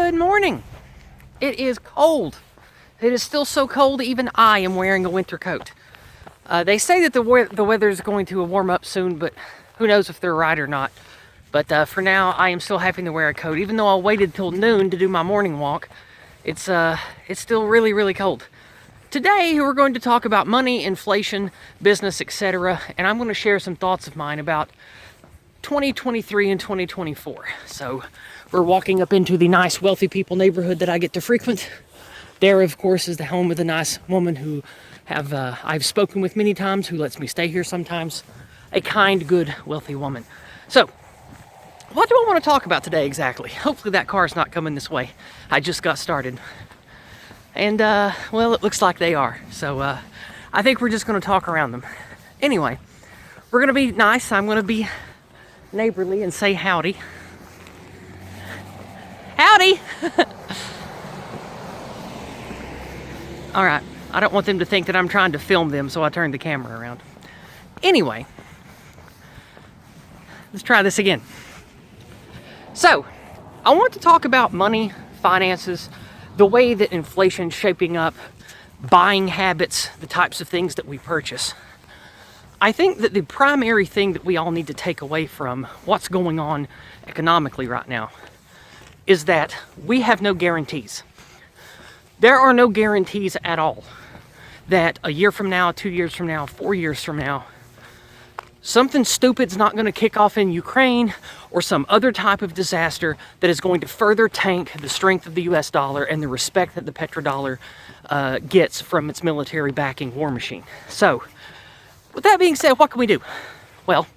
Good morning. It is cold. It is still so cold, even I am wearing a winter coat. They say that the weather is going to warm up soon, but who knows if they're right or not. But for now, I am still having to wear a coat. Even though I waited till noon to do my morning walk, it's still really, really cold. Today, we're going to talk about money, inflation, business, etc. And I'm going to share some thoughts of mine about 2023 and 2024. So we're walking up into the nice wealthy people neighborhood that I get to frequent. There, of course, is the home of a nice woman who I've spoken with many times, who lets me stay here sometimes. A kind, good, wealthy woman. So, what do I want to talk about today exactly? Hopefully that car's not coming this way. I just got started. And, well, it looks like they are. So, I think we're just going to talk around them. Anyway, we're going to be nice. I'm going to be neighborly and say howdy. Howdy! All right, I don't want them to think that I'm trying to film them, so I turned the camera around. Anyway, let's try this again. So, I want to talk about money, finances, the way that inflation's shaping up, buying habits, the types of things that we purchase. I think that the primary thing that we all need to take away from what's going on economically right now is that we have no guarantees. There are no guarantees at all that a year from now, 2 years from now, 4 years from now, something stupid's not going to kick off in Ukraine or some other type of disaster that is going to further tank the strength of the US dollar and the respect that the petrodollar gets from its military backing war machine. So, with that being said, what can we do? Well,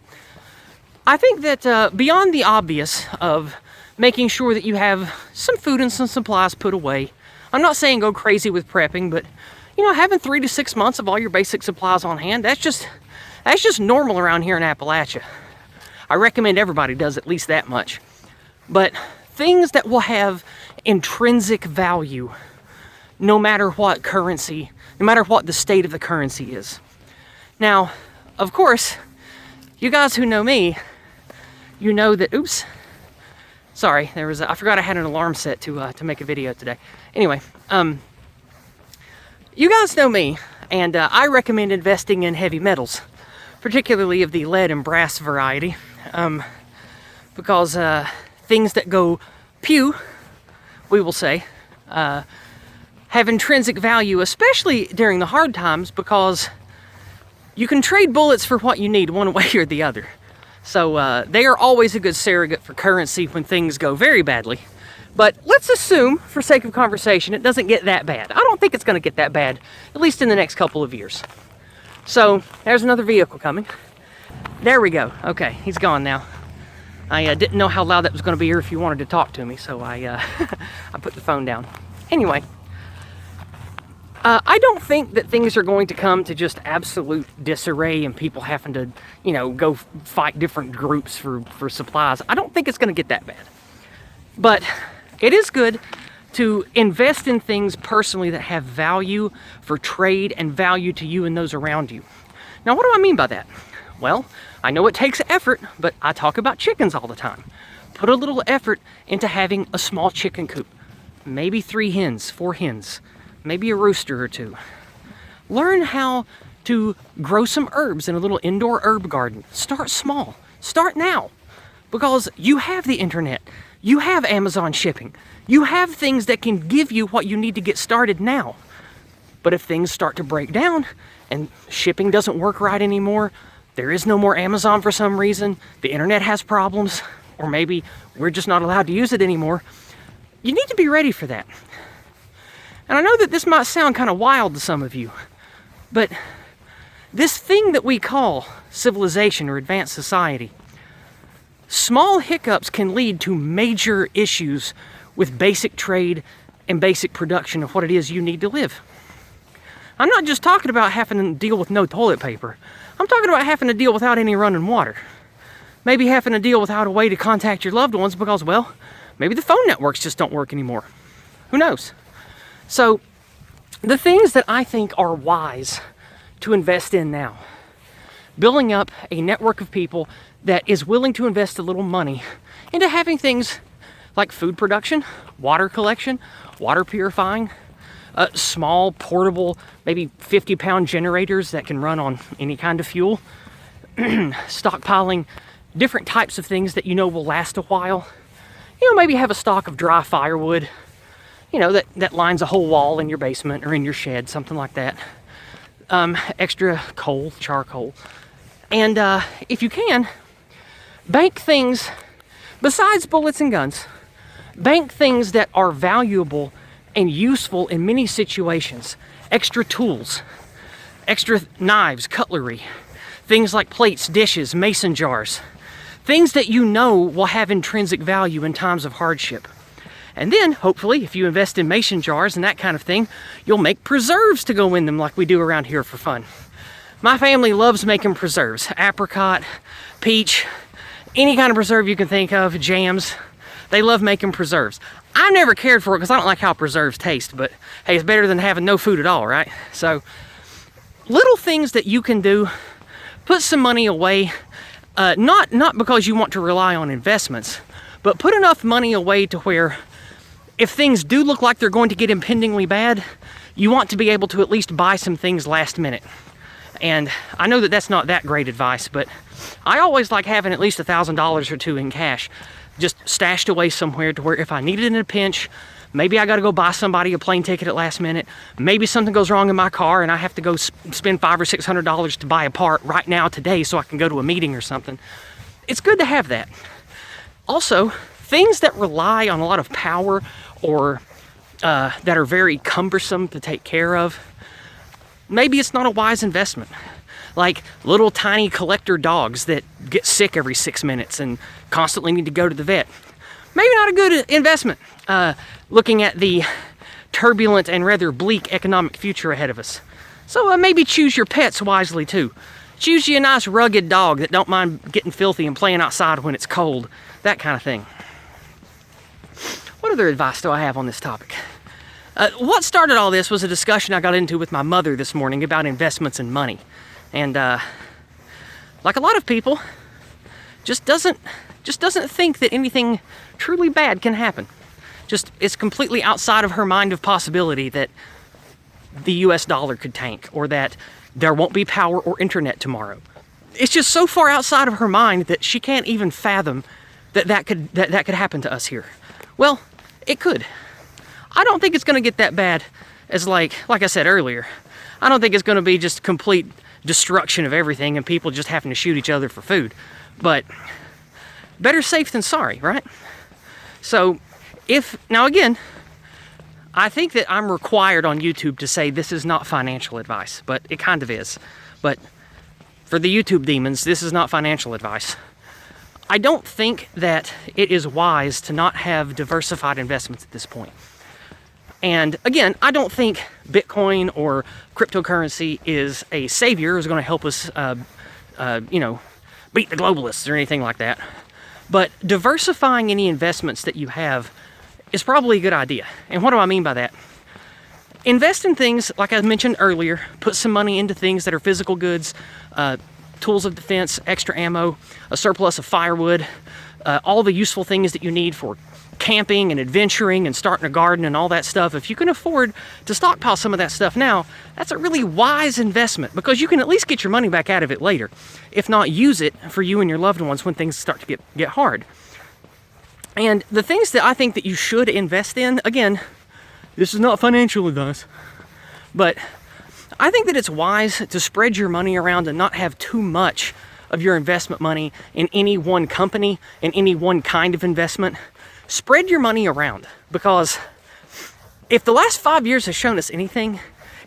I think that beyond the obvious of making sure that you have some food and some supplies put away, I'm not saying go crazy with prepping, but having 3 to 6 months of all your basic supplies on hand, that's just normal around here in Appalachia. I recommend everybody does at least that much. But things that will have intrinsic value, no matter what currency, no matter what the state of the currency is. Now, of course, you guys who know me, you know that, oops, sorry, I forgot I had an alarm set to make a video today. Anyway, you guys know me, and I recommend investing in heavy metals, particularly of the lead and brass variety, because things that go pew, we will say, have intrinsic value, especially during the hard times, because you can trade bullets for what you need one way or the other. So they are always a good surrogate for currency when things go very badly. But let's assume, for sake of conversation, it doesn't get that bad. I don't think it's going to get that bad, at least in the next couple of years. So there's another vehicle coming. There we go. Okay, he's gone now. I didn't know how loud that was going to be or if you wanted to talk to me, so I put the phone down. Anyway, I don't think that things are going to come to just absolute disarray and people having to, go fight different groups for supplies. I don't think it's going to get that bad. But it is good to invest in things personally that have value for trade and value to you and those around you. Now, what do I mean by that? Well, I know it takes effort, but I talk about chickens all the time. Put a little effort into having a small chicken coop. Maybe 3 hens, 4 hens. Maybe a rooster or 2. Learn how to grow some herbs in a little indoor herb garden. Start small. Start now. Because you have the internet. You have Amazon shipping. You have things that can give you what you need to get started now. But if things start to break down and shipping doesn't work right anymore, there is no more Amazon for some reason, the internet has problems, or maybe we're just not allowed to use it anymore, you need to be ready for that. And I know that this might sound kind of wild to some of you, but this thing that we call civilization or advanced society, small hiccups can lead to major issues with basic trade and basic production of what it is you need to live. I'm not just talking about having to deal with no toilet paper. I'm talking about having to deal without any running water. Maybe having to deal without a way to contact your loved ones because, well, maybe the phone networks just don't work anymore. Who knows? So, the things that I think are wise to invest in now, building up a network of people that is willing to invest a little money into having things like food production, water collection, water purifying, small portable, maybe 50-pound generators that can run on any kind of fuel, stockpiling different types of things that you know will last a while. You know, maybe have a stock of dry firewood, you know, that lines a whole wall in your basement or in your shed, something like that. Extra coal, charcoal. And if you can, bank things, besides bullets and guns, bank things that are valuable and useful in many situations. Extra tools, extra knives, cutlery, things like plates, dishes, mason jars, things that you know will have intrinsic value in times of hardship. And then, hopefully, if you invest in mason jars and that kind of thing, you'll make preserves to go in them like we do around here for fun. My family loves making preserves. Apricot, peach, any kind of preserve you can think of, jams. They love making preserves. I've never cared for it because I don't like how preserves taste, but hey, it's better than having no food at all, right? So, little things that you can do, put some money away, not because you want to rely on investments, but put enough money away to where if things do look like they're going to get impendingly bad, you want to be able to at least buy some things last minute. And I know that that's not that great advice, but I always like having at least $1,000 or two in cash, just stashed away somewhere to where if I need it in a pinch, maybe I got to go buy somebody a plane ticket at last minute. Maybe something goes wrong in my car and I have to go spend $500 or $600 to buy a part right now today so I can go to a meeting or something. It's good to have that. Also, things that rely on a lot of power or that are very cumbersome to take care of, maybe it's not a wise investment. Like little tiny collector dogs that get sick every 6 minutes and constantly need to go to the vet. Maybe not a good investment, looking at the turbulent and rather bleak economic future ahead of us. So maybe choose your pets wisely too. Choose you a nice rugged dog that don't mind getting filthy and playing outside when it's cold, that kind of thing. What other advice do I have on this topic? What started all this was a discussion I got into with my mother this morning about investments and money. And like a lot of people, just doesn't think that anything truly bad can happen. Just it's completely outside of her mind of possibility that the US dollar could tank or that there won't be power or internet tomorrow. It's just so far outside of her mind that she can't even fathom that could happen to us here. Well, it could. I don't think it's going to get that bad as like I said earlier. I don't think it's going to be just complete destruction of everything and people just having to shoot each other for food. But better safe than sorry, right? So now again, I think that I'm required on YouTube to say this is not financial advice, but it kind of is. But for the YouTube demons, this is not financial advice. I don't think that it is wise to not have diversified investments at this point. And again, I don't think Bitcoin or cryptocurrency is a savior, is going to help us, beat the globalists or anything like that. But diversifying any investments that you have is probably a good idea. And what do I mean by that? Invest in things, like I mentioned earlier, put some money into things that are physical goods, tools of defense, extra ammo, a surplus of firewood, all the useful things that you need for camping and adventuring and starting a garden and all that stuff. If you can afford to stockpile some of that stuff now, that's a really wise investment because you can at least get your money back out of it later. If not, use it for you and your loved ones when things start to get hard. And the things that I think that you should invest in, again, this is not financial advice, but I think that it's wise to spread your money around and not have too much of your investment money in any one company, in any one kind of investment. Spread your money around, because if the last 5 years has shown us anything,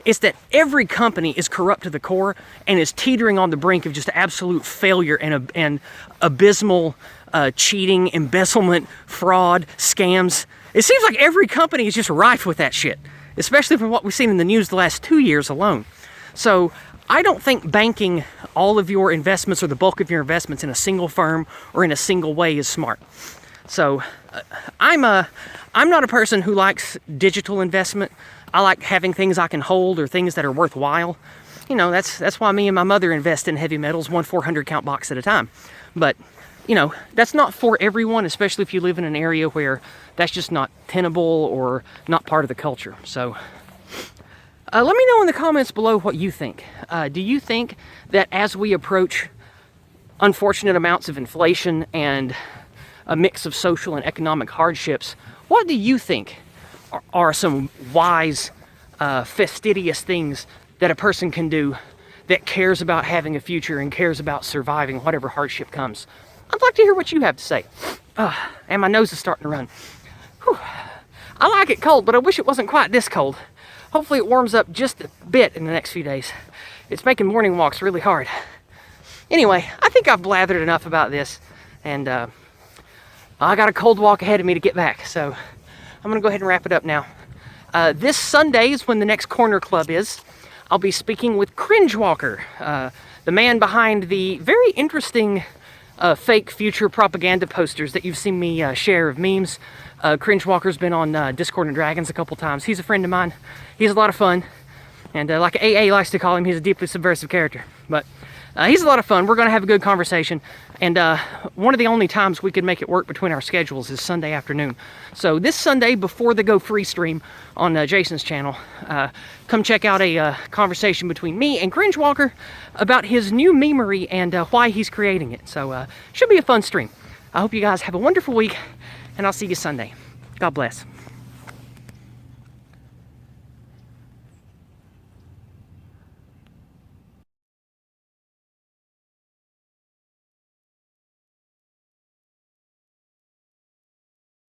it's that every company is corrupt to the core and is teetering on the brink of just absolute failure and abysmal cheating, embezzlement, fraud, scams. It seems like every company is just rife with that shit, especially from what we've seen in the news the last 2 years alone. So I don't think banking all of your investments or the bulk of your investments in a single firm or in a single way is smart. So I'm not a person who likes digital investment. I like having things I can hold or things that are worthwhile. You know, that's why me and my mother invest in heavy metals, one 400 count box at a time. But you know, that's not for everyone, especially if you live in an area where that's just not tenable or not part of the culture. So let me know in the comments below what you think. Do you think that as we approach unfortunate amounts of inflation and a mix of social and economic hardships, what do you think are some wise, fastidious things that a person can do that cares about having a future and cares about surviving whatever hardship comes? I'd like to hear what you have to say. And my nose is starting to run. Whew. I like it cold, but I wish it wasn't quite this cold. Hopefully it warms up just a bit in the next few days. It's making morning walks really hard. Anyway, I think I've blathered enough about this, and I got a cold walk ahead of me to get back, so I'm gonna go ahead and wrap it up now. This Sunday is when the next Corner Club is. I'll be speaking with Cringe Walker, the man behind the very interesting fake future propaganda posters that you've seen me share of memes. Cringe Walker's been on Discord and Dragons a couple times. He's a friend of mine. He's a lot of fun, and like AA likes to call him, he's a deeply subversive character. But he's a lot of fun. We're going to have a good conversation, and one of the only times we can make it work between our schedules is Sunday afternoon. So this Sunday, before the Go Free stream on Jason's channel, come check out a conversation between me and Cringe Walker about his new memery and why he's creating it. So should be a fun stream. I hope you guys have a wonderful week, and I'll see you Sunday. God bless.